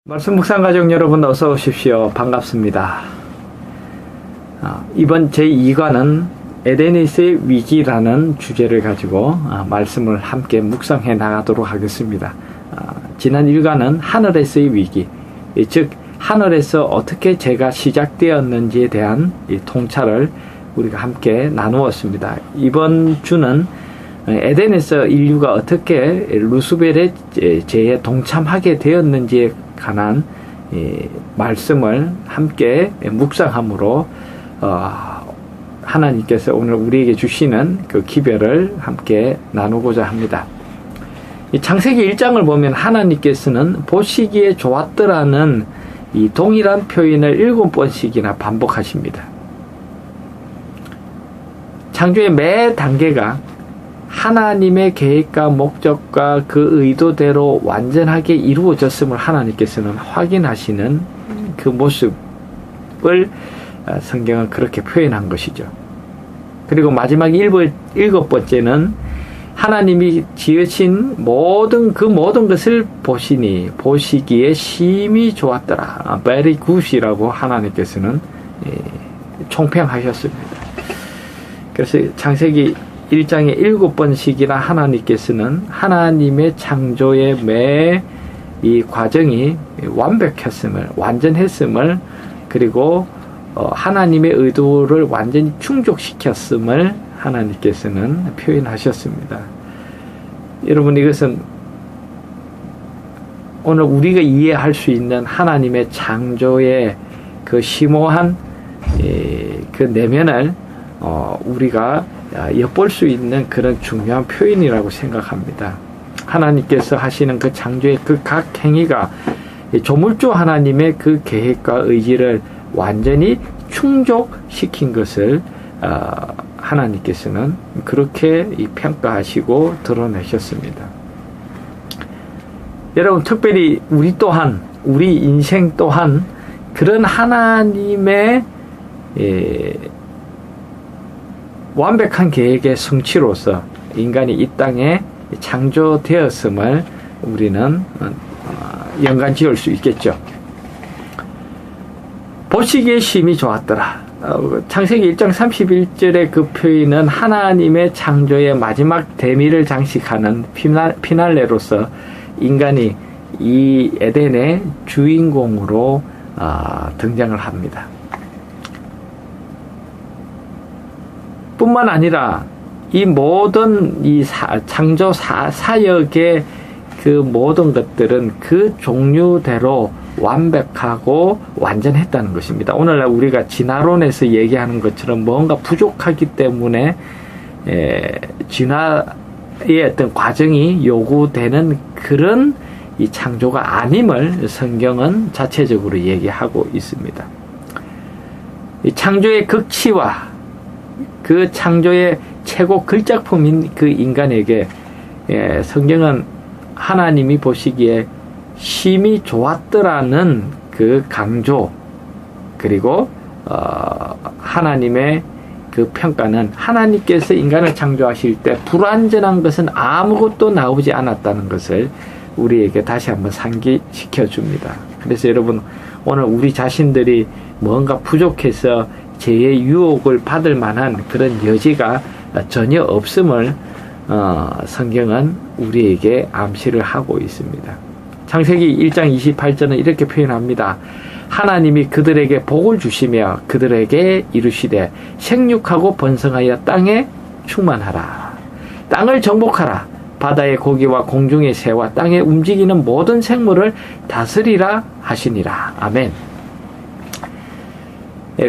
말씀 묵상 가족 여러분 어서 오십시오. 반갑습니다. 이번 제2과는 에덴에서의 위기라는 주제를 가지고 말씀을 함께 묵상해 나가도록 하겠습니다. 지난 1과는 하늘에서의 위기, 즉 하늘에서 어떻게 죄가 시작되었는지에 대한 통찰을 우리가 함께 나누었습니다. 이번 주는 에덴에서 인류가 어떻게 루스벨의 죄에 동참하게 되었는지에 관한 말씀을 함께 묵상함으로 하나님께서 오늘 우리에게 주시는 그 기별을 함께 나누고자 합니다. 창세기 1장을 보면 하나님께서는 보시기에 좋았더라는 이 동일한 표현을 7번씩이나 반복하십니다. 창조의 매 단계가 하나님의 계획과 목적과 그 의도대로 완전하게 이루어졌음을 하나님께서는 확인하시는 그 모습을 성경은 그렇게 표현한 것이죠. 그리고 마지막 7번째는 하나님이 지으신 모든 것을 보시기에 심히 좋았더라. very good이라고 하나님께서는 총평하셨습니다. 그래서 창세기 1장에 7번씩이나 하나님께서는 하나님의 창조의 매 이 과정이 완전했음을 그리고 하나님의 의도를 완전히 충족시켰음을 하나님께서는 표현하셨습니다. 여러분, 이것은 오늘 우리가 이해할 수 있는 하나님의 창조의 그 심오한 그 내면을 우리가 엿볼 수 있는 그런 중요한 표현이라고 생각합니다. 하나님께서 하시는 그 창조의 그 각 행위가 조물주 하나님의 그 계획과 의지를 완전히 충족시킨 것을 하나님께서는 그렇게 평가하시고 드러내셨습니다. 여러분, 특별히 우리 인생 또한 그런 하나님의 완벽한 계획의 성취로서 인간이 이 땅에 창조되었음을 우리는 연관 지을 수 있겠죠. 보시기에 심히 좋았더라. 창세기 1장 31절의 그 표현은 하나님의 창조의 마지막 대미를 장식하는 피날레로서 인간이 이 에덴의 주인공으로 등장을 합니다. 뿐만 아니라 이 모든 창조 사역의 그 모든 것들은 그 종류대로 완벽하고 완전했다는 것입니다. 오늘날 우리가 진화론에서 얘기하는 것처럼 뭔가 부족하기 때문에 진화의 어떤 과정이 요구되는 그런 이 창조가 아님을 성경은 자체적으로 얘기하고 있습니다. 이 창조의 극치와 그 창조의 최고 걸작품인 그 인간에게 성경은 하나님이 보시기에 심히 좋았더라는 그 강조, 그리고 하나님의 그 평가는 하나님께서 인간을 창조하실 때 불완전한 것은 아무것도 나오지 않았다는 것을 우리에게 다시 한번 상기시켜 줍니다. 그래서 여러분, 오늘 우리 자신들이 뭔가 부족해서 죄의 유혹을 받을 만한 그런 여지가 전혀 없음을 성경은 우리에게 암시를 하고 있습니다. 창세기 1장 28절은 이렇게 표현합니다. 하나님이 그들에게 복을 주시며 그들에게 이르시되 생육하고 번성하여 땅에 충만하라. 땅을 정복하라. 바다의 고기와 공중의 새와 땅에 움직이는 모든 생물을 다스리라 하시니라. 아멘.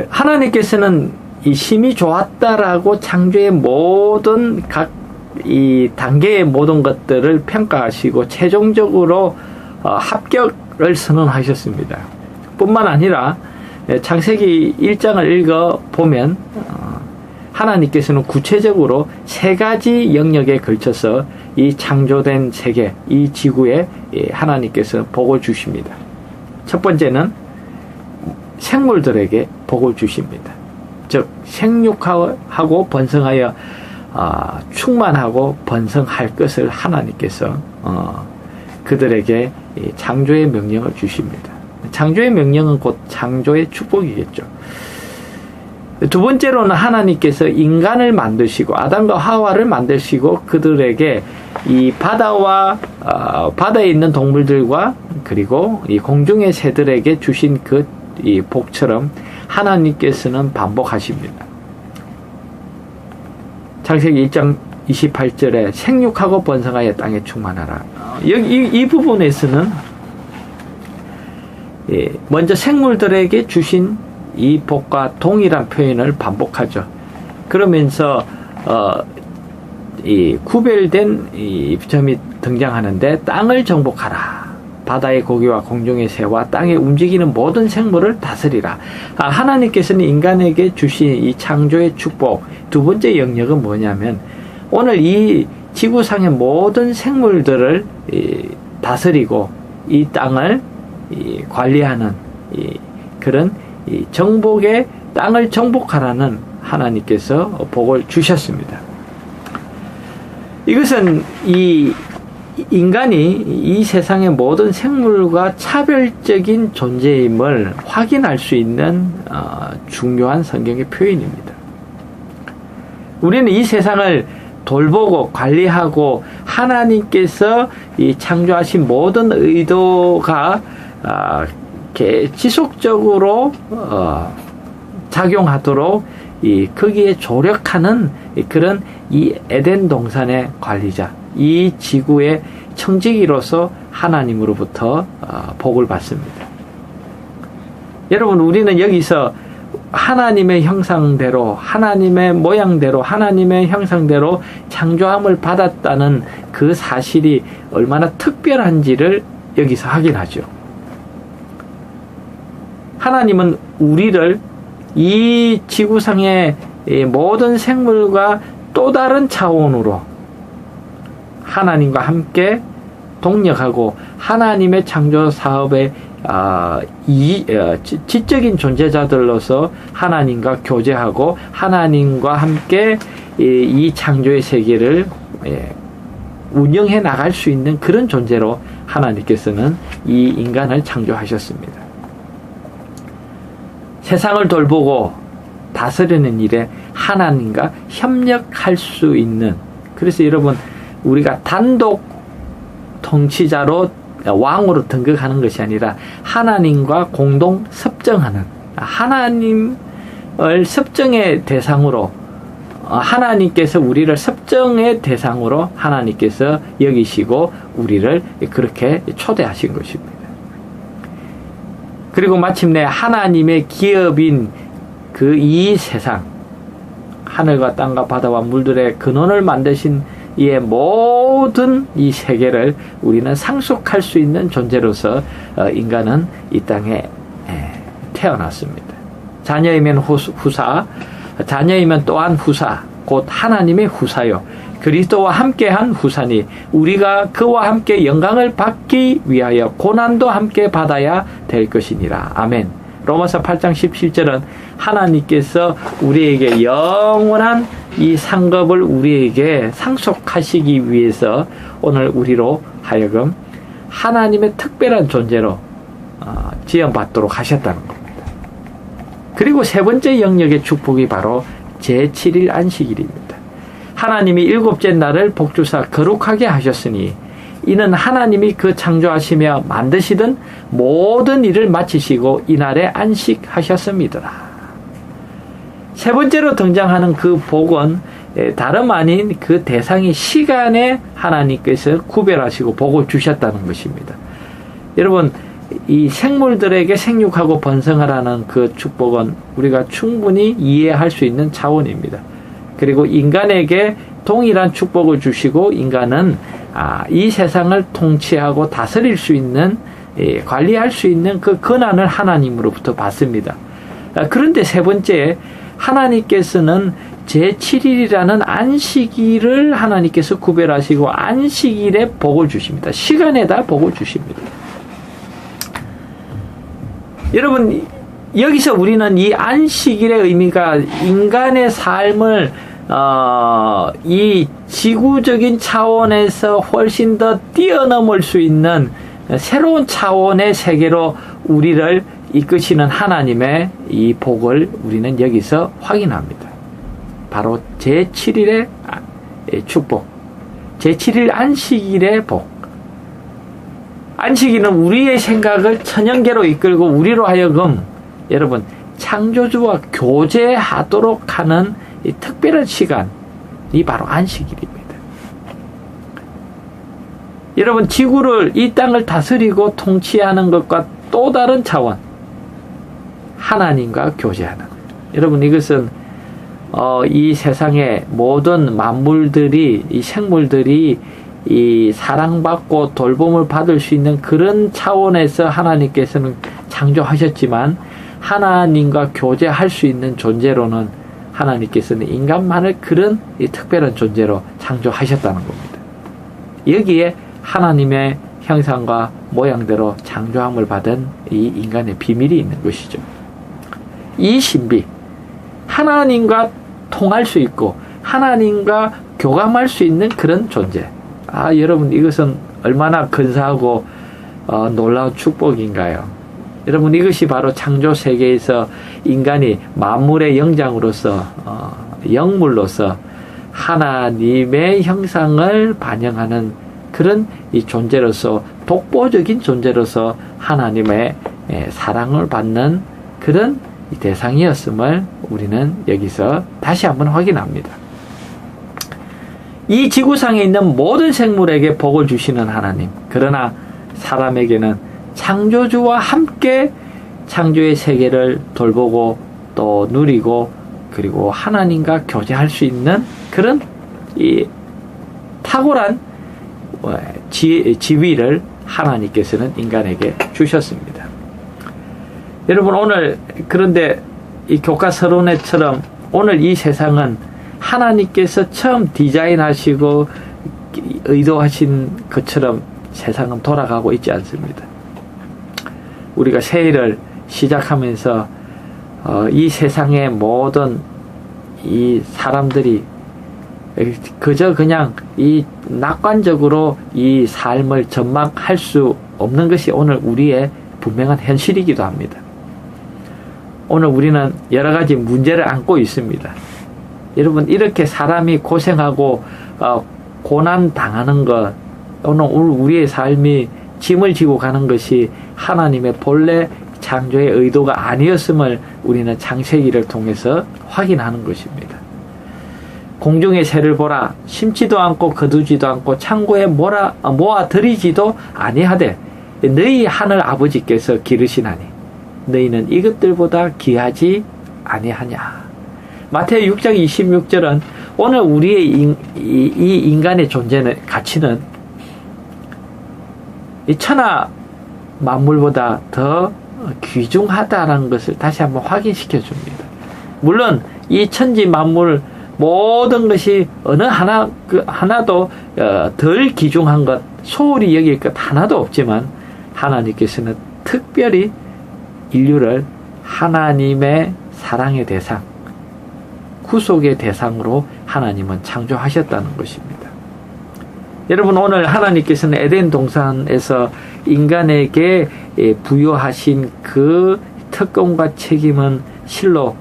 하나님께서는 이 심히 좋았다라고 창조의 모든 각 이 단계의 모든 것들을 평가하시고 최종적으로 합격을 선언하셨습니다. 뿐만 아니라 창세기 1장을 읽어보면 하나님께서는 구체적으로 3가지 영역에 걸쳐서 이 창조된 세계, 이 지구에 하나님께서 복을 주십니다. 첫 번째는 생물들에게 복을 주십니다. 즉 생육하고 번성하여 충만하고 번성할 것을 하나님께서 그들에게 창조의 명령을 주십니다. 창조의 명령은 곧 창조의 축복이겠죠. 두 번째로는 하나님께서 인간을 만드시고 아담과 하와를 만드시고 그들에게 이 바다와 바다에 있는 동물들과 그리고 이 공중의 새들에게 주신 그 이 복처럼 하나님께서는 반복하십니다. 창세기 1장 28절에 생육하고 번성하여 땅에 충만하라. 여기 이 부분에서는 먼저 생물들에게 주신 이 복과 동일한 표현을 반복하죠. 그러면서 이 구별된 이 점이 등장하는데 땅을 정복하라. 바다의 고기와 공중의 새와 땅에 움직이는 모든 생물을 다스리라. 하나님께서는 인간에게 주신 이 창조의 축복 두 번째 영역은 뭐냐면 오늘 이 지구상의 모든 생물들을 다스리고 이 땅을 관리하는 그런 정복의 땅을 정복하라는 하나님께서 복을 주셨습니다. 이것은 이 인간이 이 세상의 모든 생물과 차별적인 존재임을 확인할 수 있는 중요한 성경의 표현입니다. 우리는 이 세상을 돌보고 관리하고 하나님께서 이 창조하신 모든 의도가 지속적으로 작용하도록 거기에 조력하는 그런 이 에덴 동산의 관리자, 이 지구의 청지기로서 하나님으로부터 복을 받습니다. 여러분, 우리는 여기서 하나님의 형상대로, 하나님의 모양대로, 하나님의 형상대로 창조함을 받았다는 그 사실이 얼마나 특별한지를 여기서 확인하죠. 하나님은 우리를 이 지구상의 모든 생물과 또 다른 차원으로 하나님과 함께 동력하고 하나님의 창조 사업의 지적인 존재자들로서 하나님과 교제하고 하나님과 함께 이 창조의 세계를 운영해 나갈 수 있는 그런 존재로 하나님께서는 이 인간을 창조하셨습니다. 세상을 돌보고 다스리는 일에 하나님과 협력할 수 있는, 그래서 여러분, 우리가 단독 통치자로 왕으로 등극하는 것이 아니라 하나님과 공동 섭정하는, 하나님을 섭정의 대상으로, 하나님께서 우리를 섭정의 대상으로 하나님께서 여기시고 우리를 그렇게 초대하신 것입니다. 그리고 마침내 하나님의 기업인 그 이 세상, 하늘과 땅과 바다와 물들의 근원을 만드신 이의 모든 이 세계를 우리는 상속할 수 있는 존재로서 인간은 이 땅에 태어났습니다. 자녀이면 후사, 자녀이면 또한 후사, 곧 하나님의 후사요, 그리스도와 함께한 후사니 우리가 그와 함께 영광을 받기 위하여 고난도 함께 받아야 될 것이니라. 아멘. 로마서 8장 17절은 하나님께서 우리에게 영원한 이 상급을 우리에게 상속하시기 위해서 오늘 우리로 하여금 하나님의 특별한 존재로 지원받도록 하셨다는 겁니다. 그리고 세 번째 영역의 축복이 바로 제7일 안식일입니다. 하나님이 일곱째 날을 복주사 거룩하게 하셨으니 이는 하나님이 그 창조하시며 만드시던 모든 일을 마치시고 이날에 안식하셨습니다. 세 번째로 등장하는 그 복은 다름 아닌 그 대상이 시간에 하나님께서 구별하시고 복을 주셨다는 것입니다. 여러분, 이 생물들에게 생육하고 번성하라는 그 축복은 우리가 충분히 이해할 수 있는 차원입니다. 그리고 인간에게 동일한 축복을 주시고 인간은 이 세상을 통치하고 다스릴 수 있는, 관리할 수 있는 그 권한을 하나님으로부터 받습니다. 그런데 세 번째, 하나님께서는 제7일이라는 안식일을 하나님께서 구별하시고 안식일에 복을 주십니다. 시간에다 복을 주십니다. 여러분, 여기서 우리는 이 안식일의 의미가 인간의 삶을 이 지구적인 차원에서 훨씬 더 뛰어넘을 수 있는 새로운 차원의 세계로 우리를 이끄시는 하나님의 이 복을 우리는 여기서 확인합니다. 바로 제7일의 축복, 제7일 안식일의 복. 안식일은 우리의 생각을 천연계로 이끌고 우리로 하여금 여러분 창조주와 교제하도록 하는 이 특별한 시간이 바로 안식일입니다. 여러분 지구를, 이 땅을 다스리고 통치하는 것과 또 다른 차원, 하나님과 교제하는 거예요. 여러분 이것은 이 세상의 모든 만물들이, 이 생물들이 이 사랑받고 돌봄을 받을 수 있는 그런 차원에서 하나님께서는 창조하셨지만, 하나님과 교제할 수 있는 존재로는 하나님께서는 인간만을 그런 이 특별한 존재로 창조하셨다는 겁니다. 여기에 하나님의 형상과 모양대로 창조함을 받은 이 인간의 비밀이 있는 것이죠. 이 신비, 하나님과 통할 수 있고 하나님과 교감할 수 있는 그런 존재. 여러분 이것은 얼마나 근사하고 놀라운 축복인가요? 여러분 이것이 바로 창조 세계에서 인간이 만물의 영장으로서 영물로서 하나님의 형상을 반영하는 그런 이 존재로서, 독보적인 존재로서 하나님의 사랑을 받는 그런 대상이었음을 우리는 여기서 다시 한번 확인합니다. 이 지구상에 있는 모든 생물에게 복을 주시는 하나님, 그러나 사람에게는 창조주와 함께 창조의 세계를 돌보고 또 누리고 그리고 하나님과 교제할 수 있는 그런 이 탁월한 지위를 하나님께서는 인간에게 주셨습니다. 여러분 오늘 그런데 이 교과서론에처럼 오늘 이 세상은 하나님께서 처음 디자인하시고 의도하신 것처럼 세상은 돌아가고 있지 않습니다. 우리가 새해를 시작하면서 이 세상의 모든 이 사람들이 그저 그냥 이 낙관적으로 이 삶을 전망할 수 없는 것이 오늘 우리의 분명한 현실이기도 합니다. 오늘 우리는 여러 가지 문제를 안고 있습니다. 여러분 이렇게 사람이 고생하고 고난 당하는 것, 오늘 우리의 삶이 짐을 지고 가는 것이 하나님의 본래 창조의 의도가 아니었음을 우리는 창세기를 통해서 확인하는 것입니다. 공중의 새를 보라, 심지도 않고 거두지도 않고 창고에 모아 들이지도 아니하되 너희 하늘 아버지께서 기르시나니 너희는 이것들보다 귀하지 아니하냐. 마태오 6장 26절은 오늘 우리의 이 인간의 존재는, 가치는 이 천하 만물보다 더 귀중하다라는 것을 다시 한번 확인시켜 줍니다. 물론 이 천지 만물 모든 것이 어느 하나도 덜 귀중한 것, 소홀히 여길 것 하나도 없지만 하나님께서는 특별히 인류를 하나님의 사랑의 대상, 구속의 대상으로 하나님은 창조하셨다는 것입니다. 여러분 오늘 하나님께서는 에덴 동산에서 인간에게 부여하신 그 특권과 책임은 실로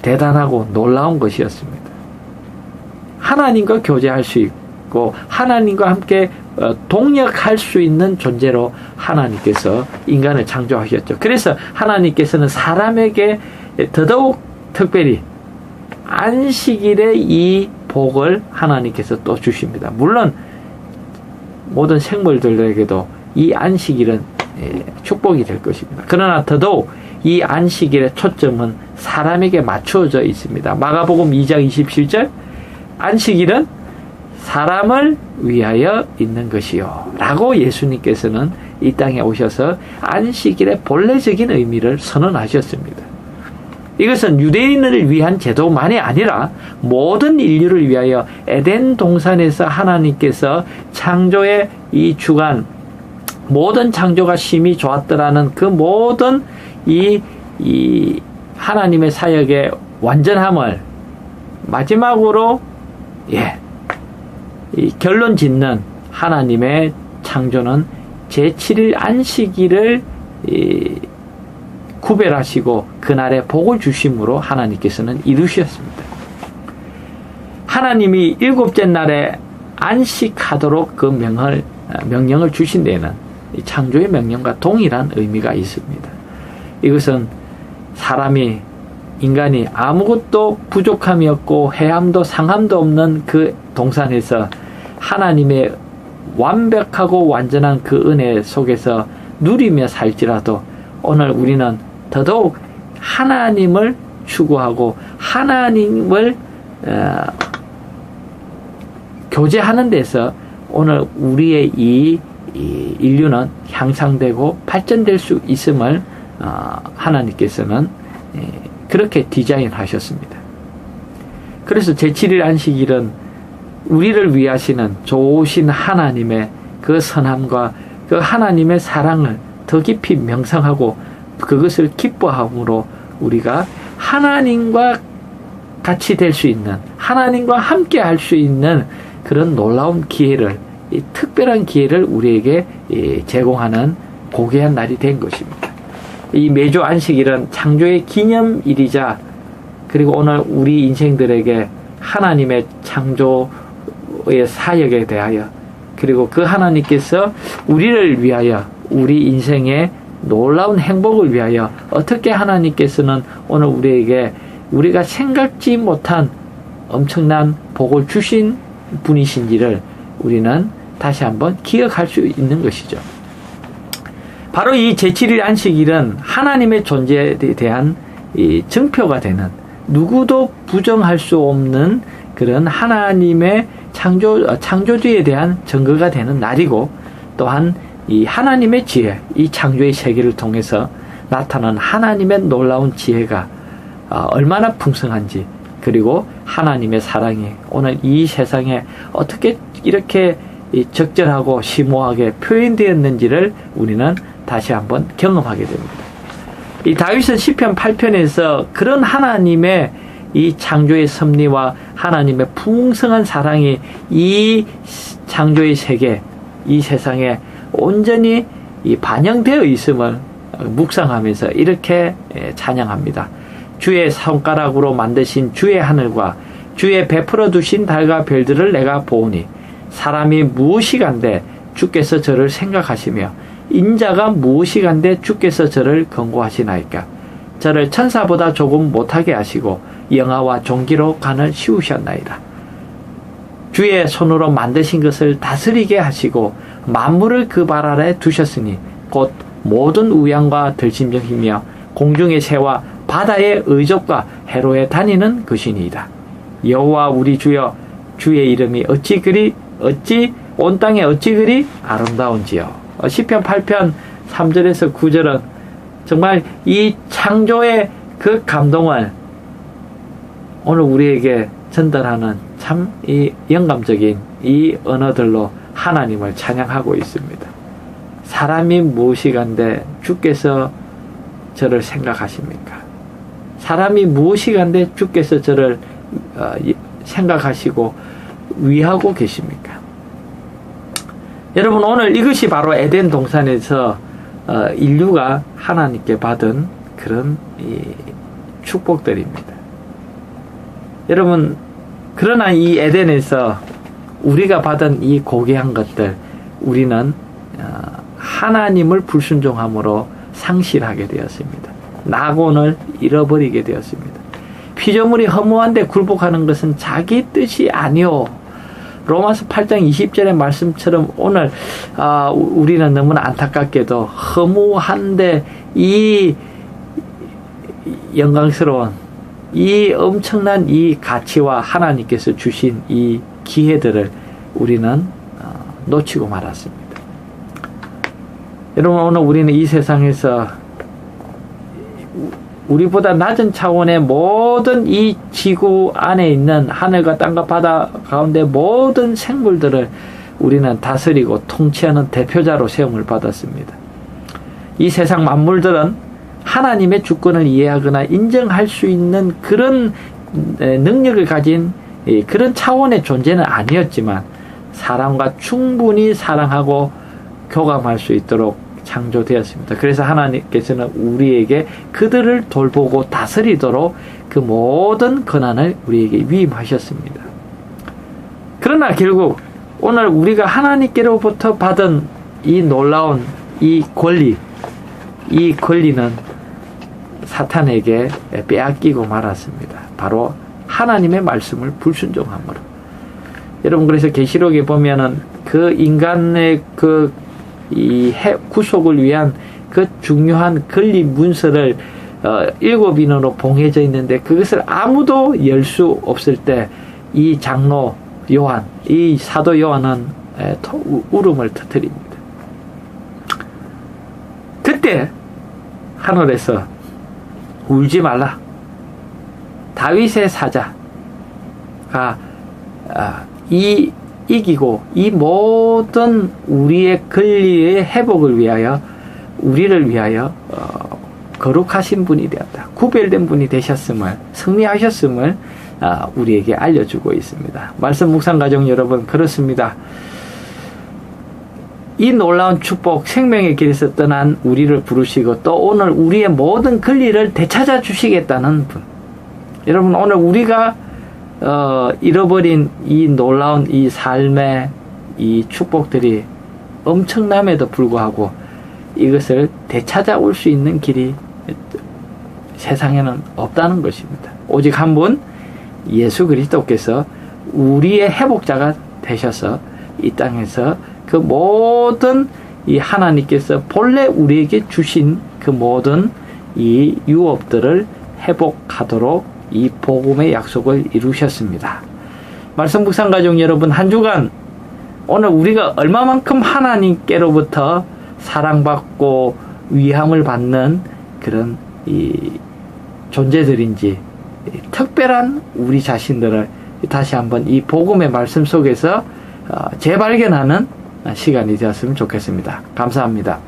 대단하고 놀라운 것이었습니다. 하나님과 교제할 수 있고 하나님과 함께 동역할 수 있는 존재로 하나님께서 인간을 창조하셨죠. 그래서 하나님께서는 사람에게 더더욱 특별히 안식일의 이 복을 하나님께서 또 주십니다. 물론 모든 생물들에게도 이 안식일은 축복이 될 것입니다. 그러나 더더욱 이 안식일의 초점은 사람에게 맞추어져 있습니다. 마가복음 2장 27절, 안식일은 사람을 위하여 있는 것이요 라고 예수님께서는 이 땅에 오셔서 안식일의 본래적인 의미를 선언하셨습니다. 이것은 유대인을 위한 제도만이 아니라 모든 인류를 위하여 에덴 동산에서 하나님께서 창조의 이 주간, 모든 창조가 심히 좋았더라는 그 모든 이 하나님의 사역의 완전함을 마지막으로 이 결론 짓는 하나님의 창조는 제7일 안식일을 구별하시고 그날에 복을 주심으로 하나님께서는 이루셨습니다. 하나님이 7째 날에 안식하도록 그 명령을 주신 데에는 창조의 명령과 동일한 의미가 있습니다. 이것은 인간이 아무것도 부족함이 없고 해함도 상함도 없는 그 동산에서 하나님의 완벽하고 완전한 그 은혜 속에서 누리며 살지라도 오늘 우리는 더더욱 하나님을 추구하고 하나님을 교제하는 데서 오늘 우리의 이 인류는 향상되고 발전될 수 있음을 하나님께서는 그렇게 디자인하셨습니다. 그래서 제7일 안식일은 우리를 위하시는 좋으신 하나님의 그 선함과 그 하나님의 사랑을 더 깊이 명상하고 그것을 기뻐함으로 우리가 하나님과 같이 될 수 있는, 하나님과 함께 할 수 있는 그런 놀라운 기회를, 이 특별한 기회를 우리에게 제공하는 고귀한 날이 된 것입니다. 이 매주 안식일은 창조의 기념일이자 그리고 오늘 우리 인생들에게 하나님의 창조의 사역에 대하여 그리고 그 하나님께서 우리를 위하여 우리 인생의 놀라운 행복을 위하여 어떻게 하나님께서는 오늘 우리에게 우리가 생각지 못한 엄청난 복을 주신 분이신지를 우리는 다시 한번 기억할 수 있는 것이죠. 바로 이 제7일 안식일은 하나님의 존재에 대한 이 증표가 되는, 누구도 부정할 수 없는 그런 하나님의 창조주에 대한 증거가 되는 날이고, 또한 이 하나님의 지혜, 이 창조의 세계를 통해서 나타난 하나님의 놀라운 지혜가 얼마나 풍성한지, 그리고 하나님의 사랑이 오늘 이 세상에 어떻게 이렇게 적절하고 심오하게 표현되었는지를 우리는 다시 한번 경험하게 됩니다. 이 다윗은 시편 8편에서 그런 하나님의 이 창조의 섭리와 하나님의 풍성한 사랑이 이 창조의 세계, 이 세상에 온전히 반영되어 있음을 묵상하면서 이렇게 찬양합니다. 주의 손가락으로 만드신 주의 하늘과 주의 베풀어 두신 달과 별들을 내가 보오니 사람이 무엇이간데 주께서 저를 생각하시며 인자가 무엇이간데 주께서 저를 권고하시나이까. 저를 천사보다 조금 못하게 하시고 영화와 종기로 간을 씌우셨나이다. 주의 손으로 만드신 것을 다스리게 하시고 만물을 그 발 아래 두셨으니 곧 모든 우양과 들짐승이며 공중의 새와 바다의 의족과 해로에 다니는 것이니이다. 여호와 우리 주여, 주의 이름이 어찌 온 땅에 어찌 그리 아름다운지요. 시편 8편 3절에서 9절은 정말 이 창조의 그 감동을 오늘 우리에게 전달하는 참 이 영감적인 이 언어들로 하나님을 찬양하고 있습니다. 사람이 무엇이간데 주께서 저를 생각하십니까? 사람이 무엇이간데 주께서 저를 생각하시고 위하고 계십니까? 여러분, 오늘 이것이 바로 에덴 동산에서 인류가 하나님께 받은 그런 축복들입니다. 여러분, 그러나 이 에덴에서 우리가 받은 이 고귀한 것들, 우리는 하나님을 불순종함으로 상실하게 되었습니다. 낙원을 잃어버리게 되었습니다. 피조물이 허무한데 굴복하는 것은 자기 뜻이 아니오. 로마서 8장 20절의 말씀처럼 오늘 우리는 너무나 안타깝게도 허무한데 이 영광스러운 이 엄청난 이 가치와 하나님께서 주신 이 기회들을 우리는 놓치고 말았습니다. 여러분, 오늘 우리는 이 세상에서 우리보다 낮은 차원의 모든 이 지구 안에 있는 하늘과 땅과 바다 가운데 모든 생물들을 우리는 다스리고 통치하는 대표자로 세움을 받았습니다. 이 세상 만물들은 하나님의 주권을 이해하거나 인정할 수 있는 그런 능력을 가진 그런 차원의 존재는 아니었지만 사람과 충분히 사랑하고 교감할 수 있도록 창조되었습니다. 그래서 하나님께서는 우리에게 그들을 돌보고 다스리도록 그 모든 권한을 우리에게 위임하셨습니다. 그러나 결국 오늘 우리가 하나님께로부터 받은 이 놀라운 이 권리는 사탄에게 빼앗기고 말았습니다. 바로 하나님의 말씀을 불순종함으로. 여러분, 그래서 계시록에 보면은 그 인간의 구속을 위한 그 중요한 권리 문서를 7인으로 봉해져 있는데 그것을 아무도 열 수 없을 때 이 장로 요한, 이 사도 요한은 울음을 터뜨립니다. 그때 하늘에서 울지 말라. 다윗의 사자가 이기고 이 모든 우리의 권리의 회복을 위하여 우리를 위하여 거룩하신 분이 되었다. 구별된 분이 되셨음을 승리하셨음을 우리에게 알려주고 있습니다. 말씀 묵상 가족 여러분, 그렇습니다. 이 놀라운 축복, 생명의 길에서 떠난 우리를 부르시고 또 오늘 우리의 모든 권리를 되찾아 주시겠다는 분. 여러분, 오늘 우리가 잃어버린 이 놀라운 이 삶의 이 축복들이 엄청남에도 불구하고 이것을 되찾아올 수 있는 길이 세상에는 없다는 것입니다. 오직 한 분, 예수 그리스도께서 우리의 회복자가 되셔서 이 땅에서 그 모든 이 하나님께서 본래 우리에게 주신 그 모든 이 유업들을 회복하도록 이 복음의 약속을 이루셨습니다. 말씀 묵상 가족 여러분, 한 주간 오늘 우리가 얼마만큼 하나님께로부터 사랑받고 위함을 받는 그런 이 존재들인지 특별한 우리 자신들을 다시 한번 이 복음의 말씀 속에서 재발견하는 시간이 되었으면 좋겠습니다. 감사합니다.